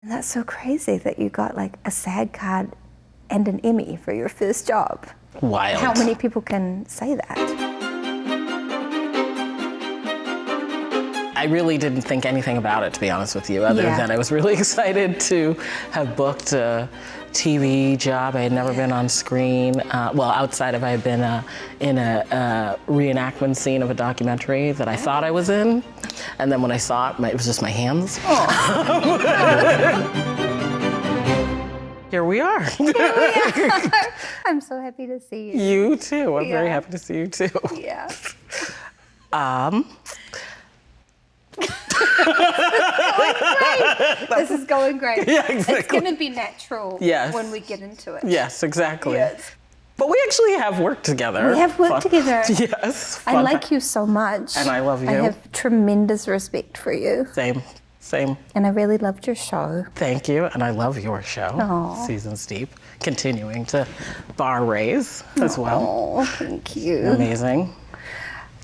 That's so crazy that you got like a SAG card and an Emmy for your first job. Wild. How many people can say that? I really didn't think anything about it, to be honest with you, other than I was really excited to have booked a TV job. I had never been on screen. Well, outside of I had been in a reenactment scene of a documentary that I thought I was in. And then when I saw it, it was just my hands. Here we are. I'm so happy to see you. You too. I'm very happy to see you too. Yeah. This is going great. Yeah, exactly. It's going to be natural when we get into it. Yes, exactly. Yes. But we actually have worked together. We have worked together. Yes. I like you so much. And I love you. I have tremendous respect for you. Same. And I really loved your show. Thank you. And I love your show, Aww. Seasons Deep, continuing to bar raise as well. Oh, thank you. Amazing.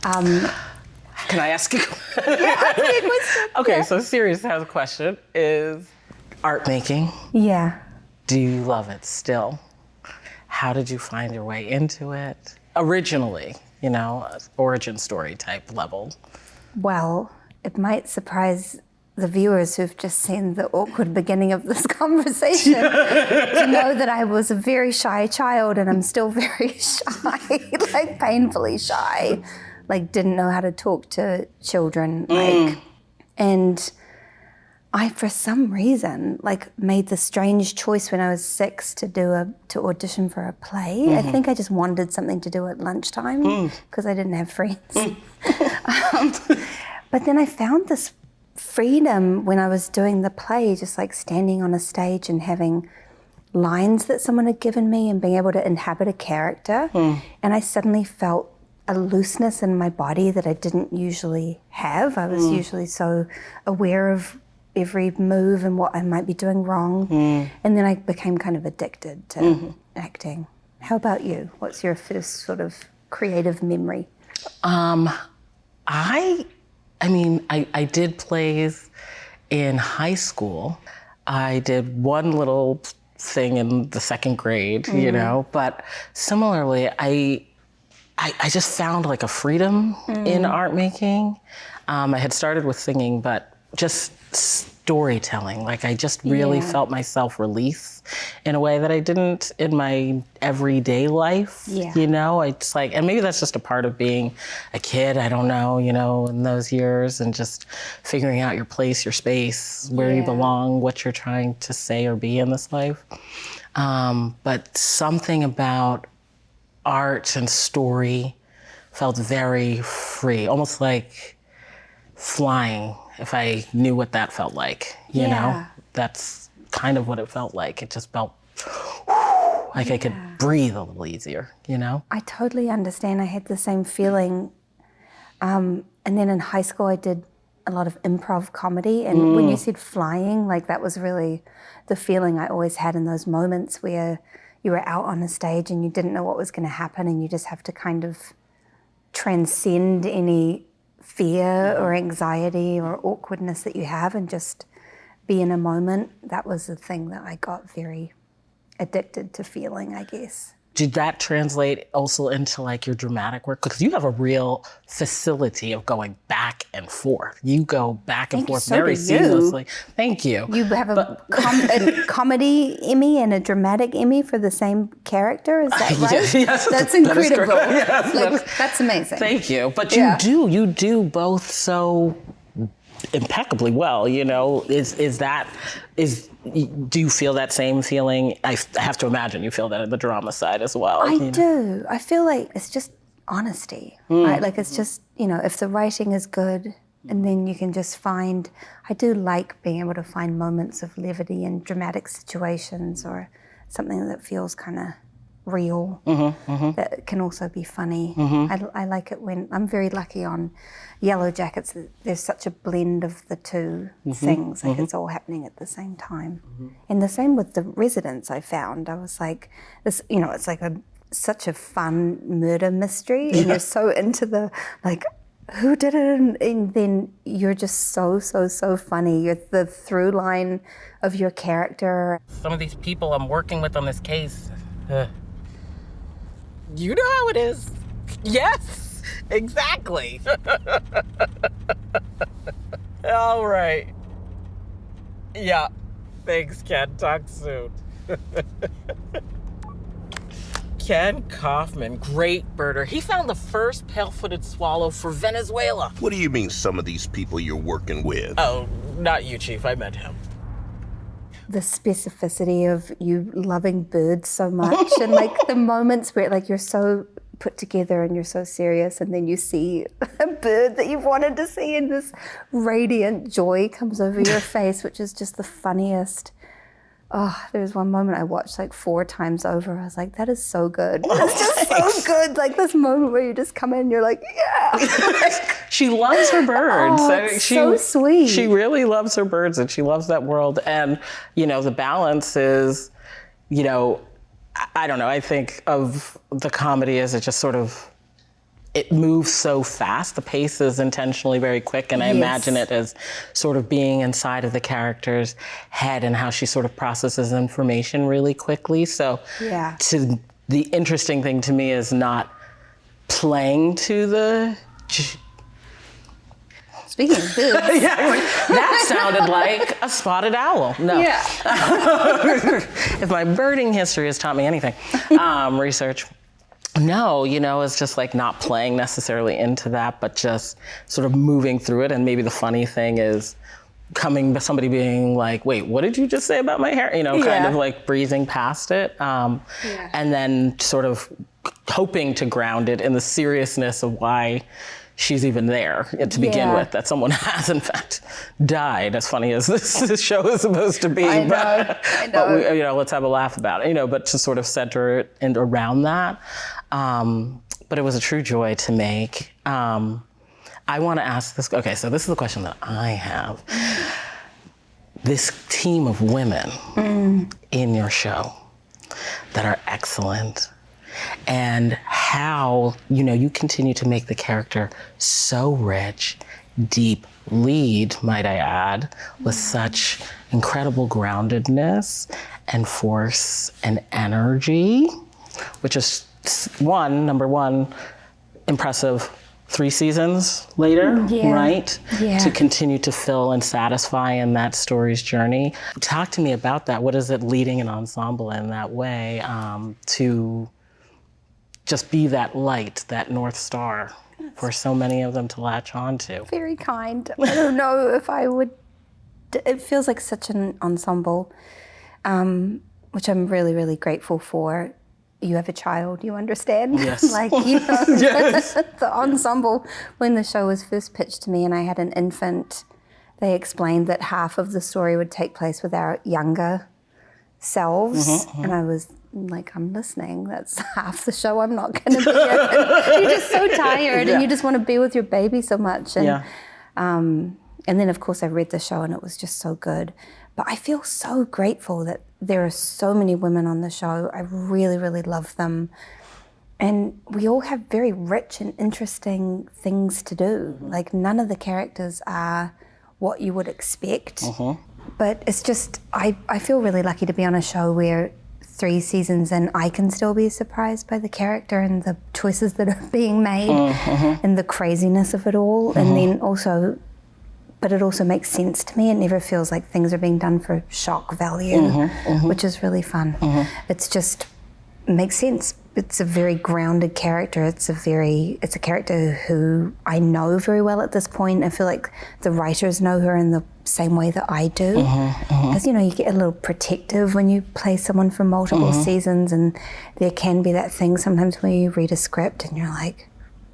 Can I ask you? Ask me a question. Okay, so Sirius has a question. Is art making? Yeah. Do you love it still? How did you find your way into it? Originally, origin story type level. Well, it might surprise the viewers who've just seen the awkward beginning of this conversation to know that I was a very shy child, and I'm still very shy, like painfully shy. Like didn't know how to talk to children, and I, for some reason, made the strange choice when I was 6 to audition for a play. I think I just wanted something to do at lunchtime because I didn't have friends. But then I found this freedom when I was doing the play, just like standing on a stage and having lines that someone had given me and being able to inhabit a character. And I suddenly felt a looseness in my body that I didn't usually have. I was usually so aware of every move and what I might be doing wrong. And then I became kind of addicted to acting. How about you? What's your first sort of creative memory? I did plays in high school. I did one little thing in the second grade, but similarly, I just found like a freedom in art making. I had started with singing, but just storytelling. Like I just really felt myself release in a way that I didn't in my everyday life. It's like, and maybe that's just a part of being a kid, I don't know, in those years, and just figuring out your place, your space, where you belong, what you're trying to say or be in this life. But something about art and story felt very free, almost like flying, if I knew what that felt like, you know? That's kind of what it felt like. It just felt like I could breathe a little easier, I totally understand. I had the same feeling. And then in high school, I did a lot of improv comedy. And when you said flying, like that was really the feeling I always had in those moments where you were out on a stage and you didn't know what was going to happen, and you just have to kind of transcend any fear or anxiety or awkwardness that you have and just be in a moment. That was the thing that I got very addicted to feeling, I guess. Did that translate also into like your dramatic work? Because you have a real facility of going back and forth. You go back and forth very seamlessly. Thank you. You have a comedy Emmy and a dramatic Emmy for the same character, is that right? Yes, that's incredible. Yes, that's amazing. Thank you. But you do both so impeccably well, do you feel that same feeling? I have to imagine you feel that in the drama side as well. I do. I feel like it's just honesty, right? Like it's just, if the writing is good, and then you can just find, I do like being able to find moments of levity in dramatic situations or something that feels kind of real, that can also be funny. I like it when, I'm very lucky on Yellowjackets, there's such a blend of the two things, like it's all happening at the same time. And the same with The Residents, I found. I was like, this, it's like such a fun murder mystery, and you're so into the, like, who did it? And then you're just so funny. You're the through line of your character. Some of these people I'm working with on this case, you know how it is. Yes, exactly. All right. Yeah. Thanks, Ken. Talk soon. Ken Kaufman, great birder. He found the first pale-footed swallow for Venezuela. What do you mean some of these people you're working with? Oh, not you, Chief. I meant him. The specificity of you loving birds so much and like the moments where like you're so put together and you're so serious and then you see a bird that you've wanted to see and this radiant joy comes over your face, which is just the funniest. Oh, there was one moment I watched like 4 times over. I was like, that is so good. It's just so good. Like this moment where you just come in and you're like, yeah. She loves her birds. Oh, it's so sweet. She really loves her birds and she loves that world. And, you know, the balance is, you know, I don't know. I think of the comedy as it just sort of, it moves so fast. The pace is intentionally very quick, and I imagine it as sort of being inside of the character's head and how she sort of processes information really quickly. So the interesting thing to me is not playing to the... Speaking of birds. That sounded like a spotted owl. No. Yeah. If my birding history has taught me anything, research. No, you know, it's just like not playing necessarily into that, but just sort of moving through it. And maybe the funny thing is somebody being like, wait, what did you just say about my hair? You know, kind of like breezing past it. And then sort of hoping to ground it in the seriousness of why she's even there to begin with, that someone has in fact died, as funny as this show is supposed to be. I know. But we, you know, let's have a laugh about it, you know, but to sort of center it and around that. But it was a true joy to make. I want to ask this, okay, so this is the question that I have. This team of women in your show that are excellent, and how, you know, you continue to make the character so rich, deep, lead, might I add, with such incredible groundedness and force and energy, which is number one, impressive 3 seasons later, right? Yeah. To continue to fill and satisfy in that story's journey. Talk to me about that. What is it leading an ensemble in that way to just be that light, that North Star for so many of them to latch on to? Very kind. I don't know if I would, it feels like such an ensemble, which I'm really, really grateful for. You have a child, you understand? Yes. Like, you know, the ensemble, when the show was first pitched to me and I had an infant, they explained that half of the story would take place with our younger selves. And I was like, I'm listening. That's half the show I'm not going to be in. You're just so tired and you just want to be with your baby so much. And, and then, of course, I read the show and it was just so good. But I feel so grateful that there are so many women on the show. I really, really love them. And we all have very rich and interesting things to do. Like, none of the characters are what you would expect. But it's just, I feel really lucky to be on a show where 3 seasons in, I can still be surprised by the character and the choices that are being made and the craziness of it all. And then also, but it also makes sense to me. It never feels like things are being done for shock value, which is really fun. It's just, makes sense. It's a very grounded character. It's a character who I know very well at this point. I feel like the writers know her in the same way that I do. As you know, you get a little protective when you play someone for multiple seasons, and there can be that thing sometimes where you read a script and you're like,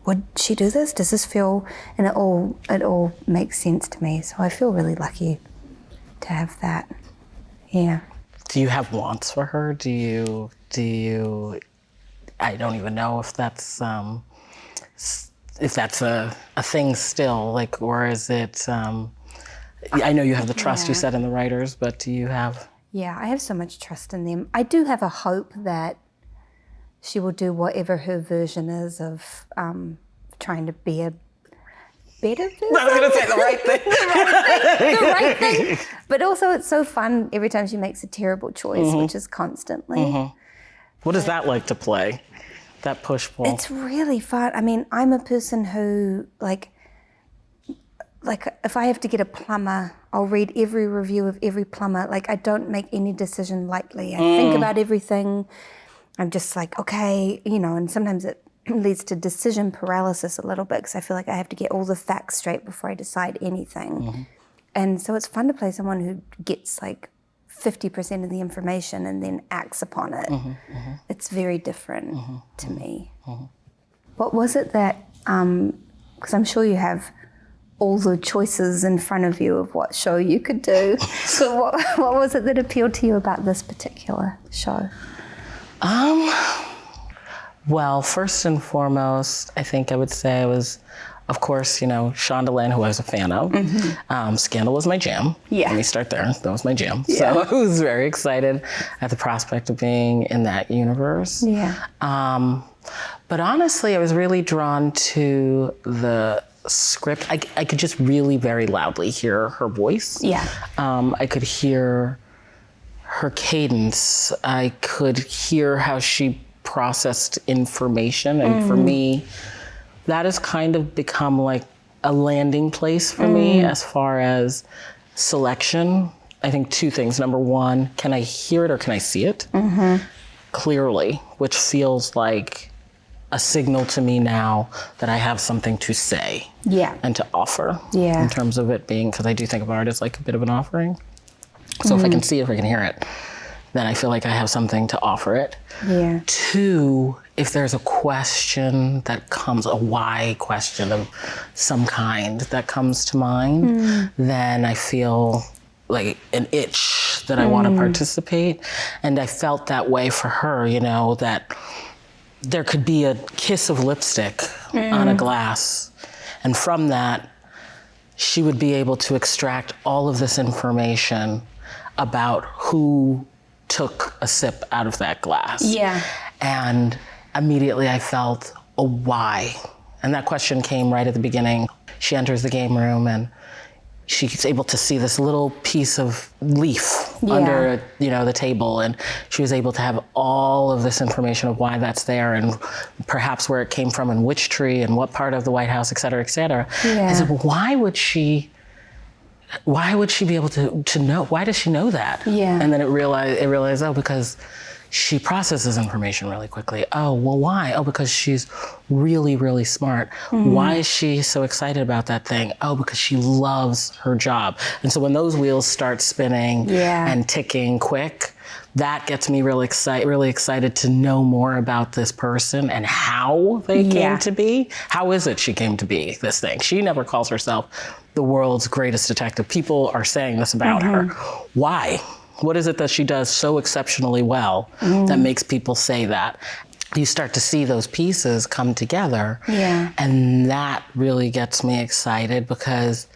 would she do this? Does this feel, and it all makes sense to me. So I feel really lucky to have that. Yeah. Do you have wants for her? Do you, I don't even know if that's a thing still, like, or is it, I know you have the trust you said in the writers, but do you have? Yeah, I have so much trust in them. I do have a hope that she will do whatever her version is of trying to be better version. I was going to say the right thing. the right thing. But also it's so fun every time she makes a terrible choice, which is constantly. What is that like to play? That push-pull? It's really fun. I mean, I'm a person who, like if I have to get a plumber, I'll read every review of every plumber. Like, I don't make any decision lightly. I think about everything. I'm just like, okay, and sometimes it leads to decision paralysis a little bit because I feel like I have to get all the facts straight before I decide anything. And so it's fun to play someone who gets like 50% of the information and then acts upon it. It's very different to me. What was it that, because I'm sure you have all the choices in front of you of what show you could do. So what was it that appealed to you about this particular show? Well, first and foremost, I think I would say I was, of course, Shondaland, who I was a fan of. Scandal was my jam. Yeah. Let me start there. That was my jam. Yeah. So I was very excited at the prospect of being in that universe. Yeah. But honestly, I was really drawn to the script. I could just really very loudly hear her voice. Yeah. I could hear her cadence. I could hear how she processed information. And for me, that has kind of become like a landing place for me as far as selection. I think two things. Number one, can I hear it or can I see it clearly, which feels like a signal to me now that I have something to say and to offer in terms of it being, because I do think of art as like a bit of an offering. So if I can see it, if I can hear it, then I feel like I have something to offer it. Yeah. Two, if there's a question that comes, a why question of some kind that comes to mind, then I feel like an itch that I want to participate. And I felt that way for her, that there could be a kiss of lipstick on a glass. And from that, she would be able to extract all of this information about who took a sip out of that glass. Yeah. And immediately I felt a why. And that question came right at the beginning. She enters the game room and she's able to see this little piece of leaf under, the table. And she was able to have all of this information of why that's there and perhaps where it came from and which tree and what part of the White House, et cetera, et cetera. Yeah. I said, well, why would she be able to know? Why does she know that? Yeah. And then it realized, oh, because she processes information really quickly. Oh, well, why? Oh, because she's really, really smart. Why is she so excited about that thing? Oh, because she loves her job. And so when those wheels start spinning and ticking quick, that gets me really excited to know more about this person and how they came to be. How is it she came to be this thing? She never calls herself the world's greatest detective. People are saying this about her. Why? What is it that she does so exceptionally well that makes people say that? You start to see those pieces come together. Yeah. And that really gets me excited because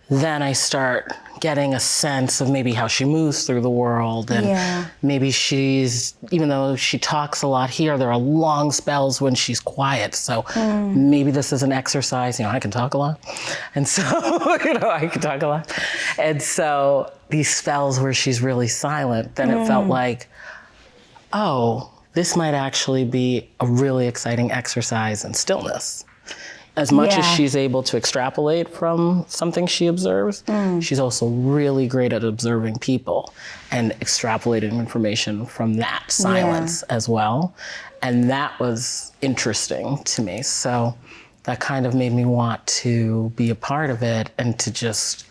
then I start getting a sense of maybe how she moves through the world. And maybe she's, even though she talks a lot here, there are long spells when she's quiet. So maybe this is an exercise. I can talk a lot. And so, I can talk a lot. And so these spells where she's really silent, then it felt like, oh, this might actually be a really exciting exercise in stillness. As much as she's able to extrapolate from something she observes, she's also really great at observing people and extrapolating information from that silence as well. And that was interesting to me. So that kind of made me want to be a part of it and to just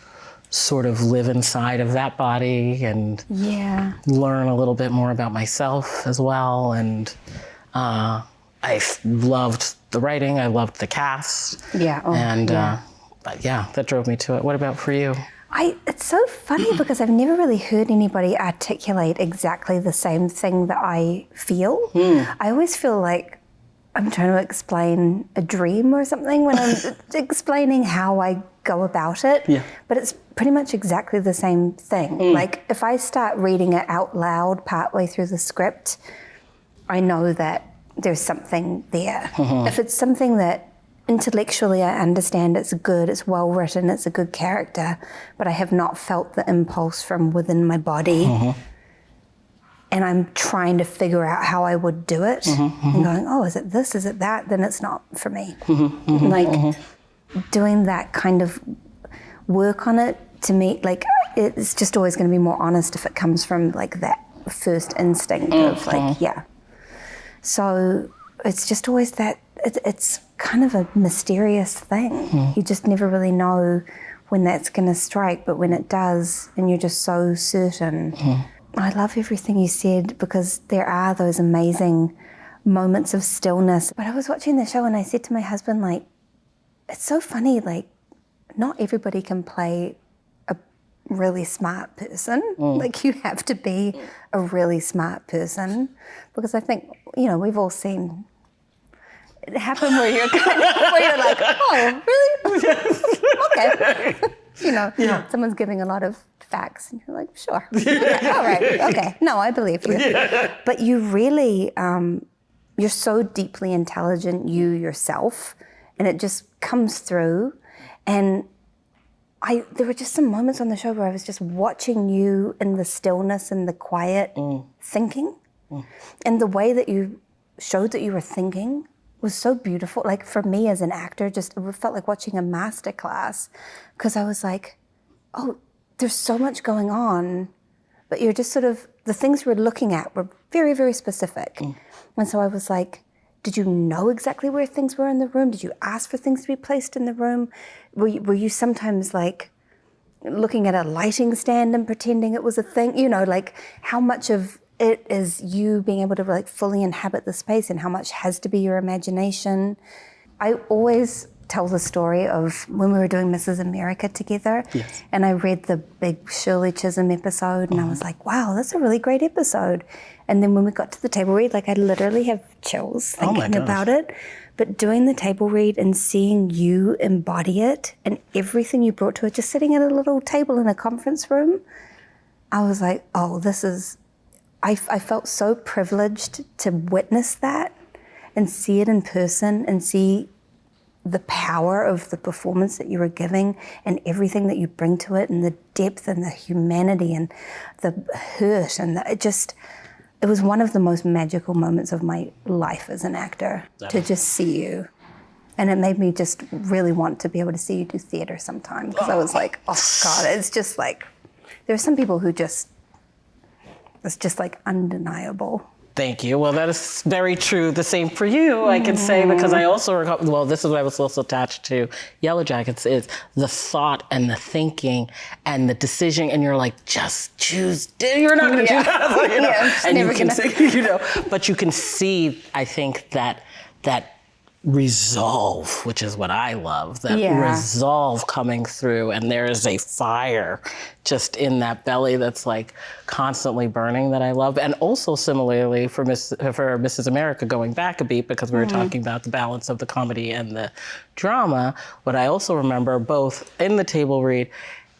sort of live inside of that body and learn a little bit more about myself as well. And I loved the writing, I loved the cast. But that drove me to it. What about for you? It's so funny because I've never really heard anybody articulate exactly the same thing that I feel. I always feel like I'm trying to explain a dream or something when I'm explaining how I go about it. But it's pretty much exactly the same thing. Like if I start reading it out loud partway through the script, I know that there's something there. If it's something that intellectually I understand it's good, it's well written, it's a good character, but I have not felt the impulse from within my body. And I'm trying to figure out how I would do it, and going, oh, is it this, is it that? Then it's not for me. Like doing that kind of work on it, to me, like it's just always going to be more honest if it comes from like that first instinct of like, yeah. So it's just always that, it's kind of a mysterious thing. You just never really know when that's going to strike, but when it does, and you're just so certain. I love everything you said, because there are those amazing moments of stillness. But I was watching the show and I said to my husband, like, it's so funny, like, not everybody can play a really smart person. Like, you have to be a really smart person, because I think, you know, we've all seen it happen where you're kind of, where you're like, oh, really? Okay. You know, someone's giving a lot of facts and you're like, sure. Okay, all right. Okay. No, I believe you. But you really, you're so deeply intelligent, you yourself, and it just comes through. And there were just some moments on the show where I was just watching you in the stillness and the quiet thinking. And the way that you showed that you were thinking was so beautiful. Like, for me as an actor, just it felt like watching a master class, because I was like, oh, there's so much going on, but you're just sort of, the things we were looking at were very, very specific. And so I was like, did you know exactly where things were in the room? Did you ask for things to be placed in the room? Were you sometimes like looking at a lighting stand and pretending it was a thing? You know, like how much of it is you being able to like fully inhabit the space, and how much has to be your imagination? I always tell the story of when we were doing Mrs. America together, and I read the big Shirley Chisholm episode, and I was like, wow, that's a really great episode. And then when we got to the table read, like I literally have chills thinking about it. But doing the table read and seeing you embody it and everything you brought to it, just sitting at a little table in a conference room, I was like, oh, this is, I felt so privileged to witness that and see it in person and see the power of the performance that you were giving and everything that you bring to it, and the depth and the humanity and the hurt, and it was one of the most magical moments of my life as an actor, to just see you. And it made me just really want to be able to see you do theater sometime, because I was like, oh God, it's just like, there are some people who just, it's just like undeniable. Thank you. Well, that is very true. The same for you, I can say, because I also recall, well, this is what I was also attached to Yellowjackets, is the thought and the thinking and the decision, and you're like, just choose, you're not going to do that. You know? And you can say, you know, but you can see, I think, that resolve, which is what I love, that resolve coming through, and there is a fire just in that belly that's like constantly burning, that I love. And also similarly for Mrs. America, going back a beat, because we were talking about the balance of the comedy and the drama, what I also remember both in the table read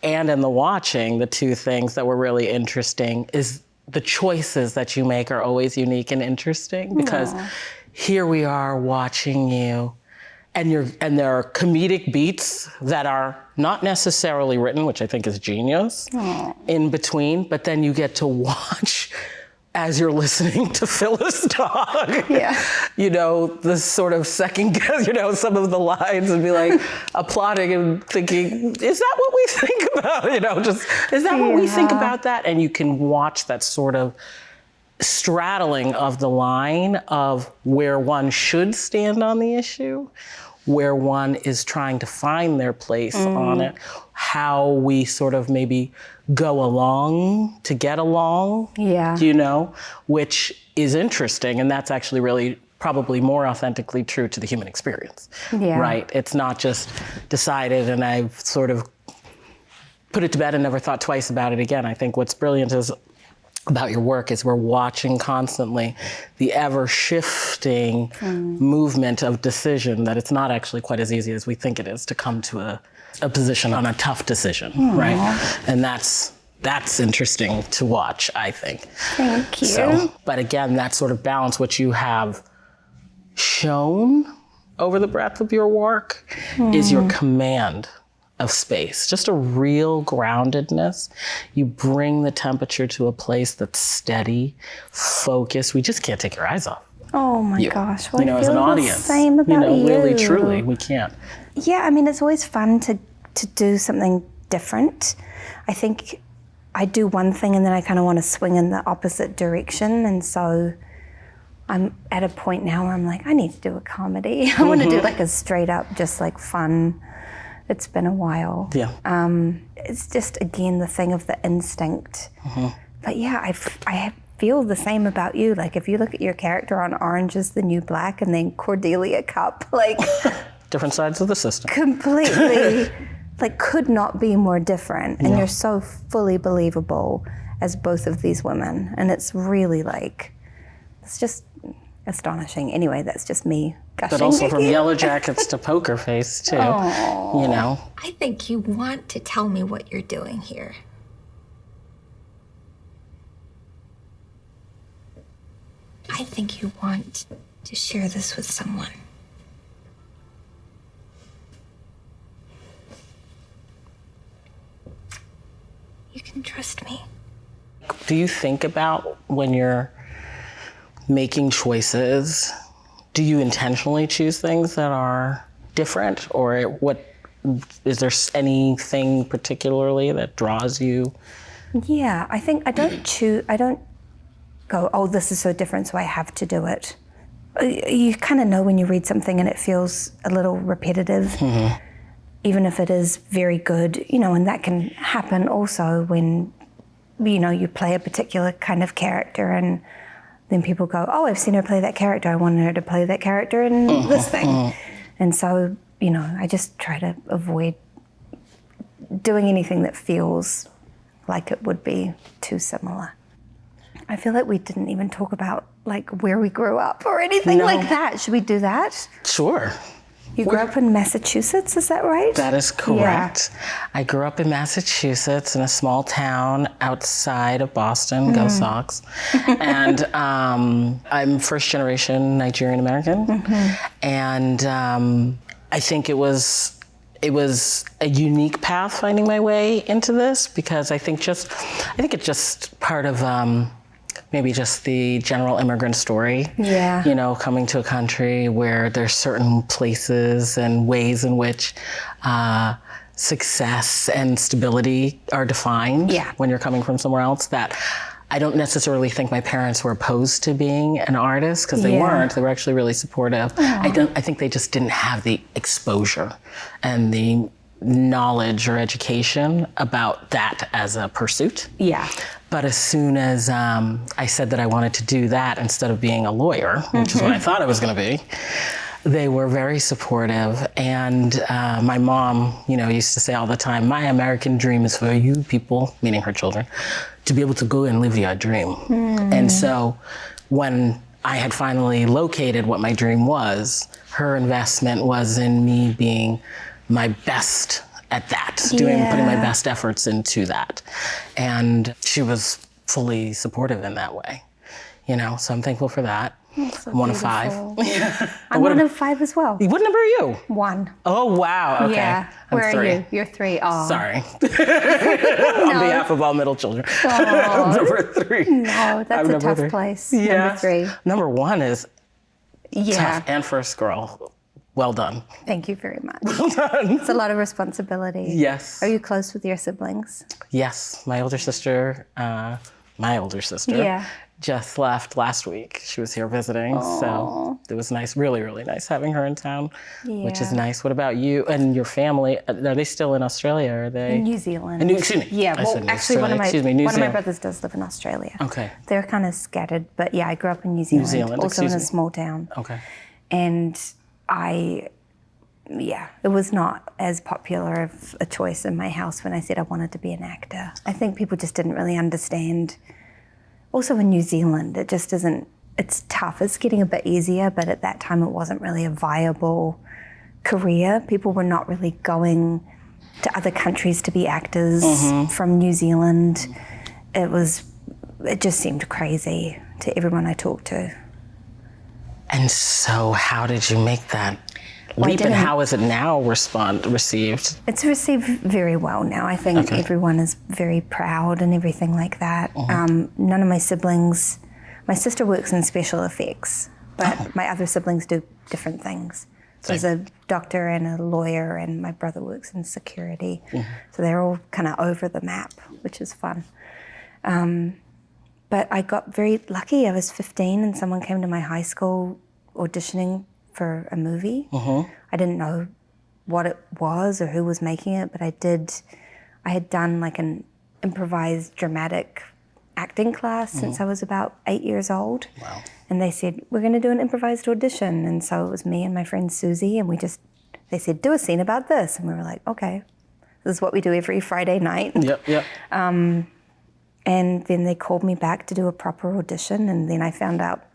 and in the watching, the two things that were really interesting is the choices that you make are always unique and interesting, because here we are watching you, and there are comedic beats that are not necessarily written, which I think is genius, in between, but then you get to watch as you're listening to Phyllis talk, you know, the sort of second guess, you know, some of the lines, and be like applauding and thinking, is that what we think about, you know, just, is that what we think about that? And you can watch that sort of straddling of the line of where one should stand on the issue, where one is trying to find their place on it, how we sort of maybe go along to get along, you know, which is interesting. And that's actually really probably more authentically true to the human experience, right? It's not just decided and I've sort of put it to bed and never thought twice about it again. I think what's brilliant is about your work is we're watching constantly the ever-shifting movement of decision, that it's not actually quite as easy as we think it is to come to a position on a tough decision, right? And that's interesting to watch, I think. Thank you. So, but again, that sort of balance, which you have shown over the breadth of your work is your command of space, just a real groundedness. You bring the temperature to a place that's steady, focused. We just can't take your eyes off. Oh my gosh. Well, You know, I as feel an the audience, same about you. really, truly, we can't. Yeah, I mean, it's always fun to do something different. I think I do one thing and then I kind of want to swing in the opposite direction. And so I'm at a point now where I'm like, I need to do a comedy. I want to do like a straight up, just like fun. It's been a while. Yeah. It's just, again, the thing of the instinct. But yeah, I feel the same about you. Like if you look at your character on Orange is the New Black and then Cordelia Cup, like Different sides of the system. completely, like could not be more different. And you're so fully believable as both of these women. And it's really like, it's just astonishing. Anyway, that's just me gushing. But also from again. Yellowjackets to Poker Face too, you know. I think you want to tell me what you're doing here. I think you want to share this with someone. You can trust me. Do you think about when you're making choices, do you intentionally choose things that are different, or what is there anything particularly that draws you? Yeah, I think I don't go, oh, this is so different, so I have to do it. You kind of know when you read something and it feels a little repetitive, even if it is very good, you know, and that can happen also when, you know, you play a particular kind of character and then people go, oh, I've seen her play that character. I wanted her to play that character in this thing. And so, you know, I just try to avoid doing anything that feels like it would be too similar. I feel like we didn't even talk about like where we grew up or anything like that. Should we do that? Sure. You grew up in Massachusetts, is that right? That is correct. I grew up in Massachusetts in a small town outside of Boston, go Sox. And I'm first generation Nigerian American. And I think it was a unique path finding my way into this, because I think it's just part of maybe just the general immigrant story. Yeah. You know, coming to a country where there's certain places and ways in which success and stability are defined when you're coming from somewhere else, that I don't necessarily think my parents were opposed to being an artist, because they weren't. They were actually really supportive. I think they just didn't have the exposure and the knowledge or education about that as a pursuit. Yeah. But as soon as I said that I wanted to do that instead of being a lawyer, which is what I thought I was going to be, they were very supportive. And my mom, you know, used to say all the time, my American dream is for you people, meaning her children, to be able to go and live your dream. And so when I had finally located what my dream was, her investment was in me being my best at that, putting my best efforts into that. And she was fully supportive in that way, you know, so I'm thankful for that. So I'm one of 5. I'm one of 5 as well. What number are you? 1. Oh, wow, okay. Yeah. I'm Where 3. are you? You're 3. Oh. Sorry. On behalf of all middle children. I'm number 3. No, that's a tough 3. place. Yeah. Number 3. Number 1 is Yeah. tough, and first girl. Well done. Thank you very much. It's a lot of responsibility. Yes. Are you close with your siblings? Yes, my older sister just left last week. She was here visiting, so it was nice, really, really nice having her in town, which is nice. What about you and your family? Are they still in Australia? Or are they? New Zealand. Excuse me. Yeah, I well, said actually, one of my New one of my Zealand. brothers does live in Australia. Okay. They're kind of scattered, but yeah, I grew up in New Zealand. Also in a small town. Okay. And it was not as popular of a choice in my house when I said I wanted to be an actor. I think people just didn't really understand. Also in New Zealand, it just isn't, it's tough. It's getting a bit easier, but at that time it wasn't really a viable career. People were not really going to other countries to be actors from New Zealand. It just seemed crazy to everyone I talked to. And so how did you make that leap, and how is it now received? It's received very well now. I think everyone is very proud and everything like that. None of my siblings, my sister works in special effects, but my other siblings do different things. There's a doctor and a lawyer, and my brother works in security. So they're all kind of over the map, which is fun. But I got very lucky. I was 15 and someone came to my high school auditioning for a movie. I didn't know what it was or who was making it, but I had done like an improvised dramatic acting class since I was about 8 years old. Wow. And they said, we're going to do an improvised audition. And so it was me and my friend Susie, and they said, do a scene about this. And we were like, okay, this is what we do every Friday night. Yep. And then they called me back to do a proper audition, and then I found out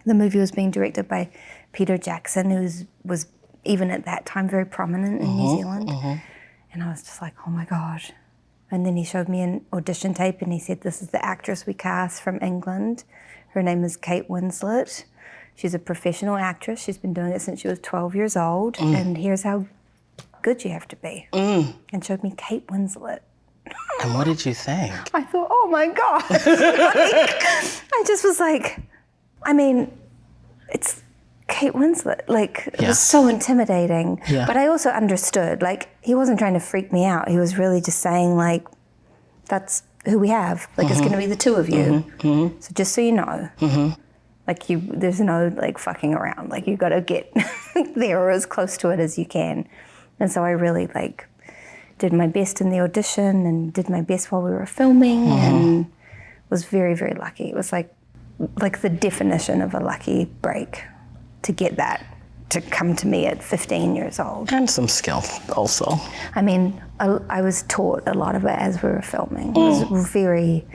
the movie was being directed by Peter Jackson, who was even at that time very prominent in New Zealand. And I was just like, oh my gosh. And then he showed me an audition tape, and he said, this is the actress we cast from England. Her name is Kate Winslet. She's a professional actress. She's been doing it since she was 12 years old, and here's how good you have to be. And showed me Kate Winslet. And what did you think? I thought, oh my God. I just was like, I mean, it's Kate Winslet. Like, it was so intimidating. But I also understood, like, he wasn't trying to freak me out. He was really just saying, like, that's who we have. Like, it's going to be the two of you. So just so you know, like, there's no, like, fucking around. Like, you got to get there or as close to it as you can. And so I really, like, did my best in the audition and did my best while we were filming and was very, very lucky. It was like the definition of a lucky break to get that to come to me at 15 years old. And some skill also. I mean, I was taught a lot of it as we were filming. I was very,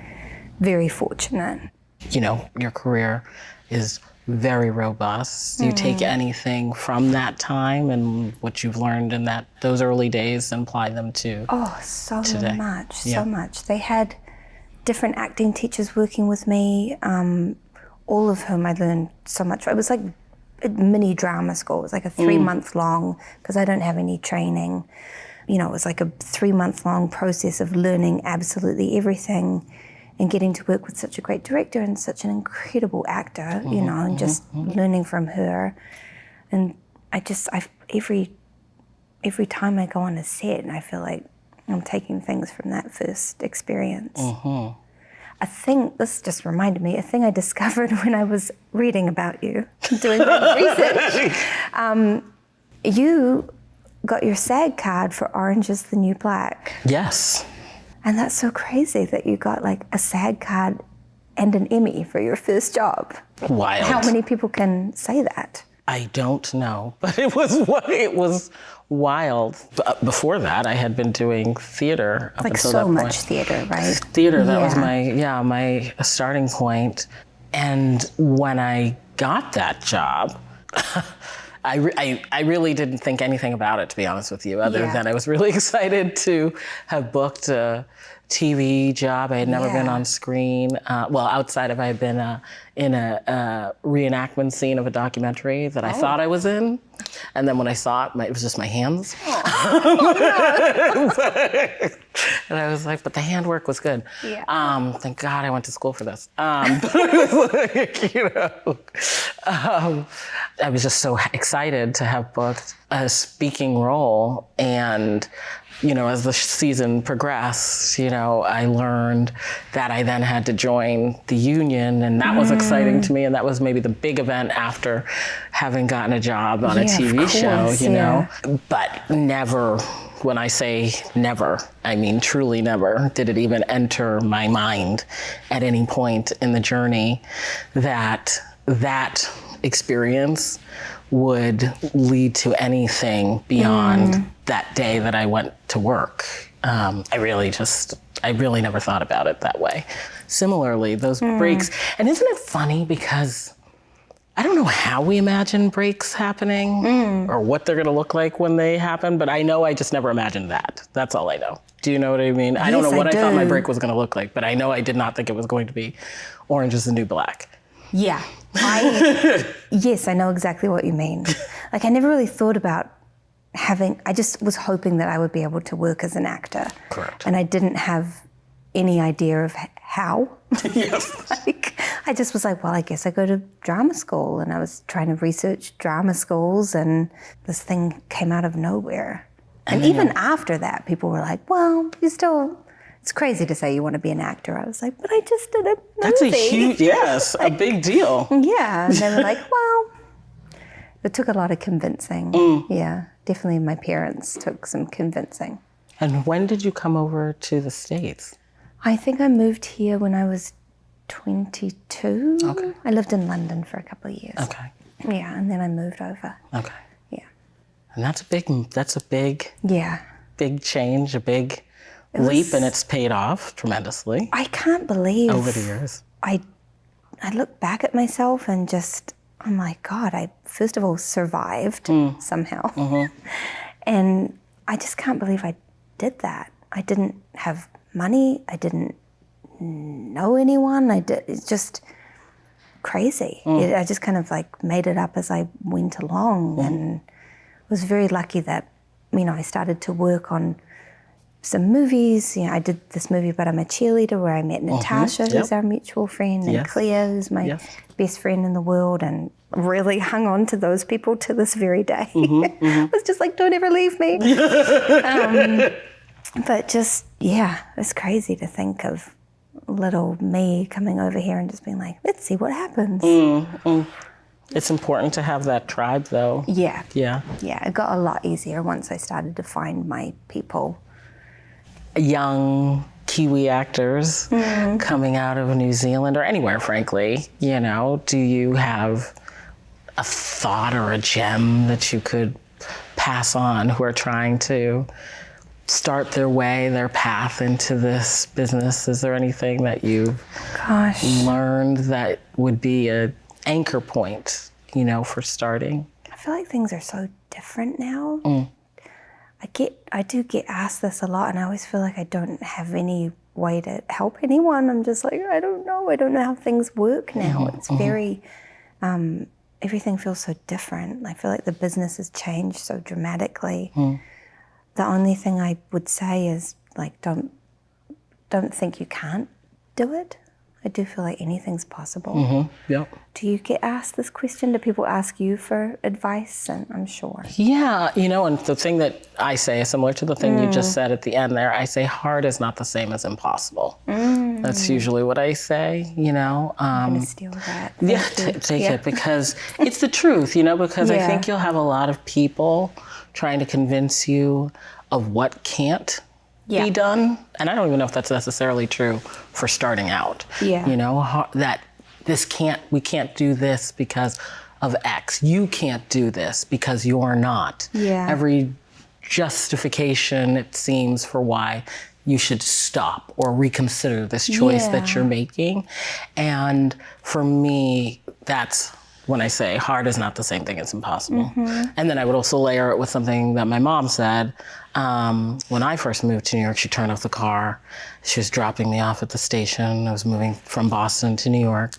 very fortunate. You know, your career is very robust. Do you take anything from that time and what you've learned in those early days and apply them to so today? So much. They had different acting teachers working with me, all of whom I learned so much. It was like a mini drama school. It was like a 3-month long, because I don't have any training. You know, it was like a 3-month long process of learning absolutely everything and getting to work with such a great director and such an incredible actor, you know, and just learning from her. And every time I go on a set, and I feel like I'm taking things from that first experience. A thing, this just reminded me, a thing I discovered when I was reading about you, doing my research. You got your SAG card for Orange is the New Black. Yes. And that's so crazy that you got like a SAG card and an Emmy for your first job. Wild. How many people can say that? I don't know, but it was wild. But before that, I had been doing theater up like until so that point. much theater, right? Theater, that was my starting point. And when I got that job, I really didn't think anything about it, to be honest with you, other than I was really excited to have booked a TV job. I had never been on screen. Outside of I had been in a reenactment scene of a documentary that I thought I was in. And then when I saw it, it was just my hands. And I was like, but the handwork was good. Yeah. Thank God I went to school for this. But it was like, you know, I was just so excited to have booked a speaking role. And, you know, as the season progressed, you know, I learned that I then had to join the union, and that was exciting to me. And that was maybe the big event after having gotten a job on a TV show, you know. But never, when I say never, I mean truly never, did it even enter my mind at any point in the journey that experience would lead to anything beyond that day that I went to work. I really never thought about it that way. Similarly, those breaks, and isn't it funny because I don't know how we imagine breaks happening or what they're gonna look like when they happen, but I know I just never imagined that. That's all I know. Do you know what I mean? I don't know what I thought my break was gonna look like, but I know I did not think it was going to be Orange is the New Black. Yeah. Yes, I know exactly what you mean. Like, I never really thought about I just was hoping that I would be able to work as an actor. Correct. And I didn't have any idea of how. Yes. Like, I just was like, well, I guess I go to drama school. And I was trying to research drama schools, and this thing came out of nowhere. And even after that, people were like, well, it's crazy to say you want to be an actor. I was like, but I just did a movie. That's a huge, yes, a big deal. Yeah. And they were like, well, it took a lot of convincing. Yeah. Definitely my parents took some convincing. And when did you come over to the States? I think I moved here when I was 22. Okay. I lived in London for a couple of years. Okay. Yeah, and then I moved over. Okay. Yeah. And that's a big Yeah. change, a big leap, and it's paid off tremendously I can't believe over the years. I look back at myself and just, I'm like, God, I first of all survived somehow. And I just can't believe I did that. I didn't have money. I didn't know anyone. It's just crazy. I just kind of like made it up as I went along, and was very lucky that, I started to work on some movies. I did this movie about I'm a cheerleader, where I met Natasha, who's our mutual friend, and Claire, who's my best friend in the world, and really hung on to those people to this very day. I was just like, don't ever leave me. But just, it's crazy to think of little me coming over here and just being like, let's see what happens. It's important to have that tribe, though. Yeah. Yeah. Yeah, it got a lot easier once I started to find my people. Young Kiwi actors coming out of New Zealand or anywhere, frankly, do you have a thought or a gem that you could pass on who are trying to start their path into this business? Is there anything that you've learned that would be an anchor point, for starting? I feel like things are so different now. I do get asked this a lot, and I always feel like I don't have any way to help anyone. I'm just like, I don't know how things work now. It's very, everything feels so different. I feel like the business has changed so dramatically. The only thing I would say is, like, don't think you can't do it. I do feel like anything's possible. Yep. Do you get asked this question? Do people ask you for advice? And I'm sure. Yeah, and the thing that I say is similar to the thing you just said at the end there. I say hard is not the same as impossible. That's usually what I say, I'm going to steal that. Take it, because it's the truth, because I think you'll have a lot of people trying to convince you of what can't be done. And I don't even know if that's necessarily true for starting out. That we can't do this because of X. You can't do this because you're not. Every justification, it seems, for why you should stop or reconsider this choice that you're making. And for me, that's when I say hard is not the same thing as impossible. And then I would also layer it with something that my mom said. When I first moved to New York, she turned off the car. She was dropping me off at the station. I was moving from Boston to New York.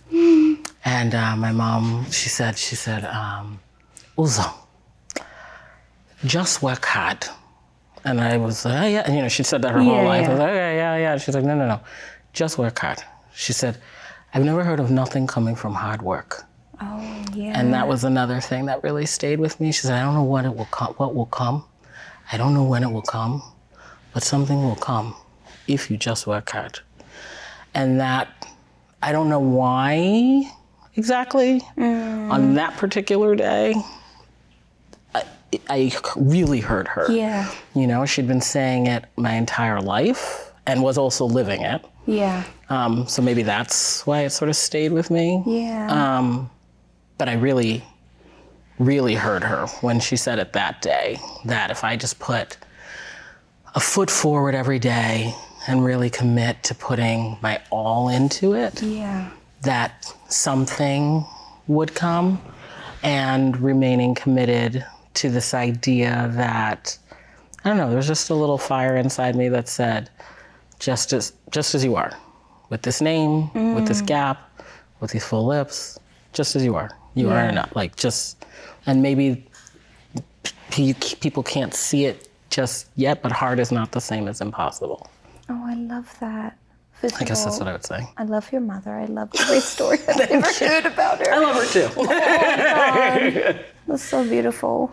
And my mom, she said, Uzo, just work hard. And I was like, oh, yeah. And, she'd said that her whole life. I was like, okay, yeah. She's like, no. Just work hard. She said, I've never heard of nothing coming from hard work. Oh, yeah. And that was another thing that really stayed with me. She said, I don't know what will come. I don't know when it will come, but something will come if you just work hard. And that, I don't know why exactly, on that particular day, I really heard her. Yeah. She'd been saying it my entire life and was also living it. Yeah. So maybe that's why it sort of stayed with me. Yeah. But I really, really heard her when she said it that day, that if I just put a foot forward every day and really commit to putting my all into it, that something would come, and remaining committed to this idea that, I don't know, there's just a little fire inside me that said, just as you are, with this name, with this gap, with these full lips, just as you are. You are enough. Like just, and maybe people can't see it just yet, but hard is not the same as impossible. Oh, I love that. First I guess of that's all, what I would say. I love your mother. I love every story I've ever heard about her. I love her too. Oh, God. That's so beautiful.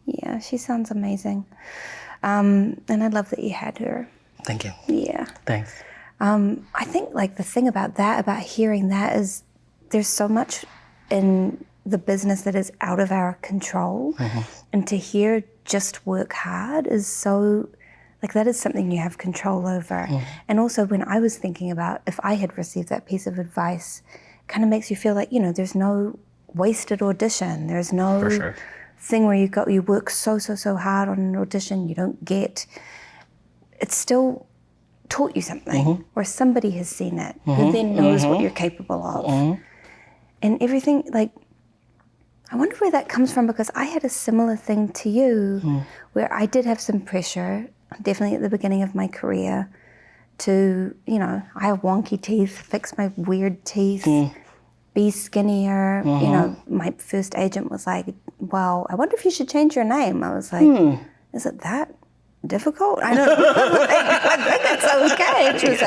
Yeah, she sounds amazing. And I love that you had her. Thank you. Yeah. Thanks. I think like the thing about that, about hearing that is there's so much in the business that is out of our control. And to hear just work hard is so, like that is something you have control over. And also when I was thinking about if I had received that piece of advice, it kind of makes you feel like, you know, there's no wasted audition. There's no For sure. thing where you work so hard on an audition, you don't get, it's still taught you something, or somebody has seen it, who then knows what you're capable of. And everything, like, I wonder where that comes from, because I had a similar thing to you, where I did have some pressure, definitely at the beginning of my career, to, you know, I have wonky teeth, fix my weird teeth, be skinnier. You know, my first agent was like, well, I wonder if you should change your name. I was like, is it that difficult? I don't know. I think it's okay. And she was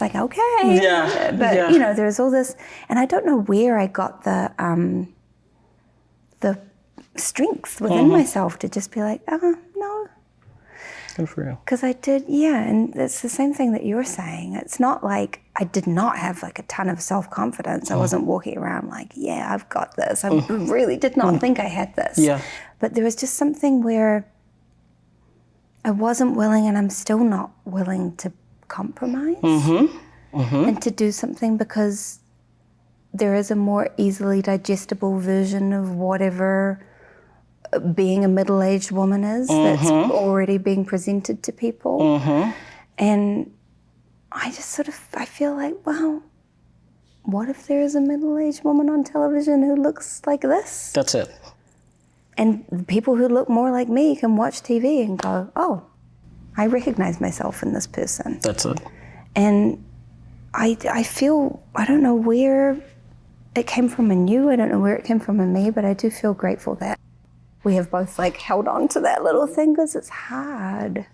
like, okay. Yeah. But, you know, there's all this, and I don't know where I got the strength within myself to just be like, oh, no. Good for you. Because I did, and it's the same thing that you're saying. It's not like I did not have like a ton of self-confidence. I wasn't walking around like, yeah, I've got this. I really did not think I had this. Yeah. But there was just something where I wasn't willing, and I'm still not willing to compromise and to do something, because there is a more easily digestible version of whatever being a middle-aged woman is that's already being presented to people. And I just I feel like, well, what if there is a middle-aged woman on television who looks like this? That's it. And people who look more like me can watch TV and go, oh, I recognize myself in this person. That's it. And I feel, I don't know where it came from in you, I don't know where it came from in me, but I do feel grateful that we have both like held on to that little thing, because it's hard.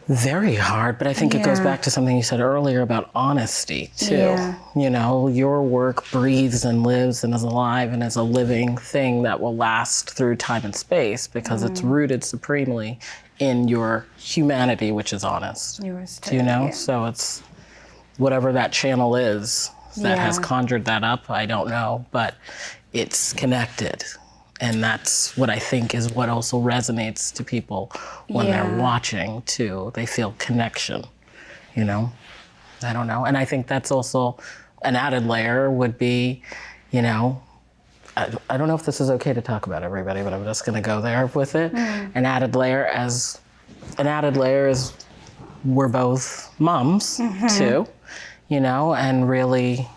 Very hard, but I think it goes back to something you said earlier about honesty too. Yeah. You know, your work breathes and lives and is alive and is a living thing that will last through time and space, because it's rooted supremely in your humanity, which is honest. Yours too, Do you know? yeah. So it's whatever that channel is that has conjured that up, I don't know, but it's connected. And that's what I think is what also resonates to people when they're watching too. They feel connection, you know? I don't know. And I think that's also an added layer would be, you know, I don't know if this is okay to talk about, everybody, but I'm just gonna go there with it. An added layer is we're both moms too, you know, and really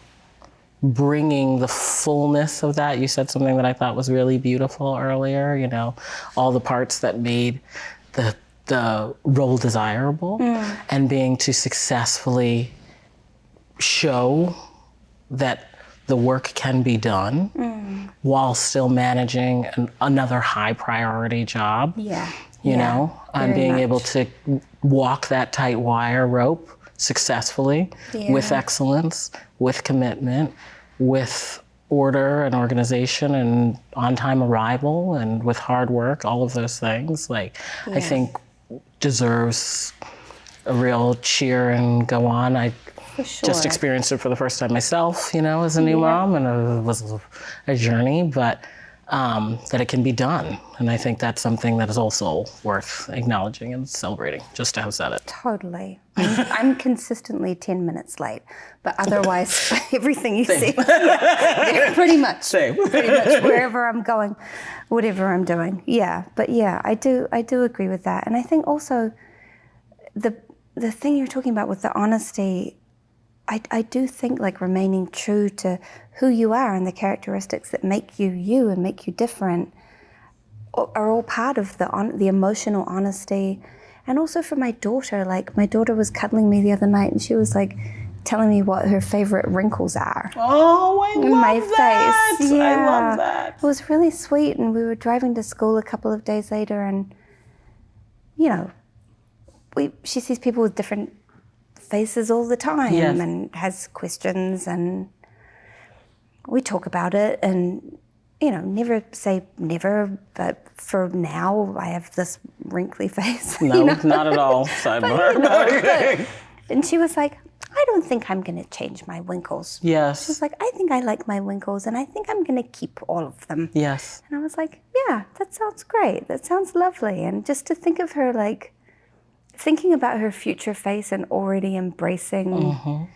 bringing the fullness of that. You said something that I thought was really beautiful earlier, you know, all the parts that made the role desirable, and being to successfully show that the work can be done while still managing another high priority job. You know, and being able to walk that tight wire rope successfully with excellence, with commitment, with order and organization and on-time arrival, and with hard work, all of those things, like, I think deserves a real cheer and go on. I just experienced it for the first time myself, you know, as a new mom, and it was a journey, but that it can be done. And I think that's something that is also worth acknowledging and celebrating, just to have said it. Totally. I'm consistently 10 minutes late, but otherwise everything you say, pretty much. Same. Pretty much wherever I'm going, whatever I'm doing. Yeah, but yeah, I do agree with that. And I think also the thing you're talking about with the honesty, I do think like remaining true to who you are and the characteristics that make you you and make you different are all part of the emotional honesty. And also for my daughter, like my daughter was cuddling me the other night and she was like, telling me what her favorite wrinkles are. Oh, I In love my that. face. Yeah. I love that. It was really sweet, and we were driving to school a couple of days later, and she sees people with different faces all the time, Yes. and has questions, and we talk about it, and never say never, but for now I have this wrinkly face. No, not at all. Sidebar. And she was like, I don't think I'm going to change my winkles. Yes. She was like, I think I like my winkles, and I think I'm going to keep all of them. Yes. And I was like, yeah, that sounds great. That sounds lovely. And just to think of her, like, thinking about her future face and already embracing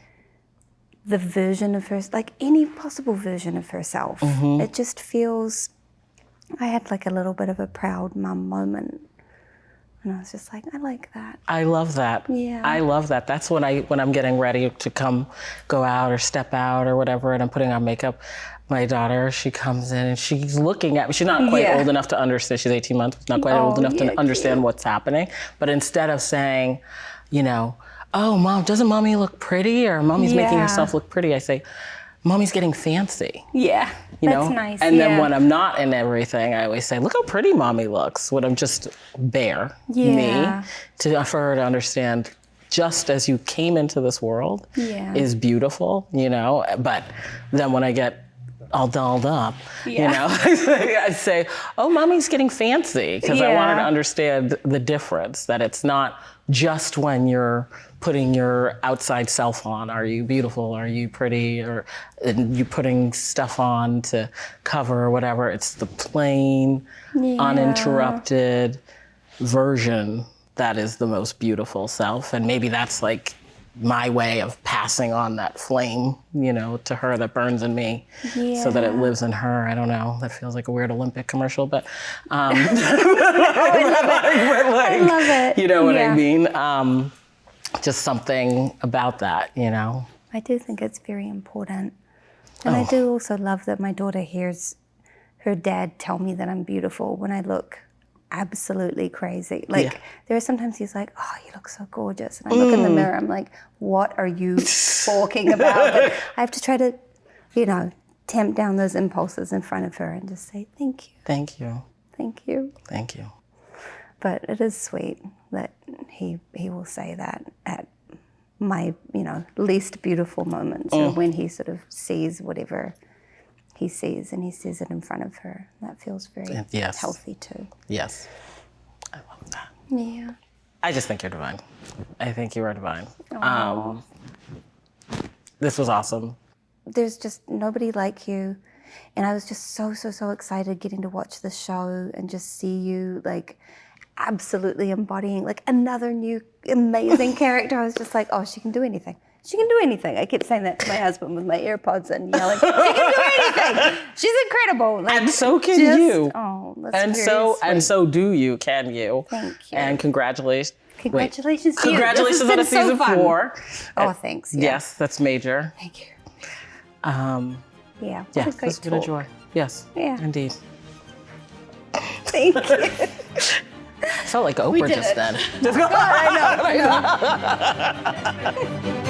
the version of her, like any possible version of herself. It just feels, I had like a little bit of a proud mum moment. And I was just like, I like that. I love that. Yeah. I love that. That's when I'm getting ready to go out or step out or whatever, and I'm putting on makeup. My daughter, she comes in and she's looking at me. She's not quite old enough to understand. She's 18 months, not quite old enough to understand what's happening. But instead of saying, oh, Mom, doesn't Mommy look pretty? Or Mommy's making herself look pretty, I say, Mommy's getting fancy. Yeah, that's nice. And then when I'm not in everything, I always say, look how pretty Mommy looks when I'm just bare, me, for her to understand just as you came into this world is beautiful, But then when I get all dolled up, I say, oh, Mommy's getting fancy, because I want her to understand the difference, that it's not just when you're putting your outside self on. Are you beautiful? Are you pretty? Or you putting stuff on to cover or whatever. It's the plain, uninterrupted version that is the most beautiful self. And maybe that's like my way of passing on that flame, to her that burns in me, so that it lives in her. I don't know. That feels like a weird Olympic commercial, but I love it. You know what I mean? Just something about that, I do think it's very important. And I do also love that my daughter hears her dad tell me that I'm beautiful when I look absolutely crazy. Like, there are sometimes he's like, oh, you look so gorgeous. And I look in the mirror, I'm like, what are you talking about? But I have to try to, tamp down those impulses in front of her and just say, thank you. Thank you. Thank you. Thank you. But it is sweet that he will say that at my, least beautiful moments, or when he sort of sees whatever he sees, and he sees it in front of her. That feels very healthy too. Yes. I love that. Yeah. I just think you're divine. I think you are divine. This was awesome. There's just nobody like you. And I was just so excited getting to watch the show and just see you like absolutely embodying like another new amazing character. I was just like, oh, she can do anything. She can do anything. I kept saying that to my husband with my AirPods and yelling, she can do anything. She's incredible. Like, and so can you. Oh, that's and very so sweet. And so do you, can you. Thank you. And congratulations. Congratulations to you. Congratulations This on a has been season so fun. 4. Oh, thanks. Yeah. Yes, that's major. Thank you. Yeah, What a great this has been a joy. Yes, Yeah. indeed. Thank you. Felt like Oprah did just it. then. I know.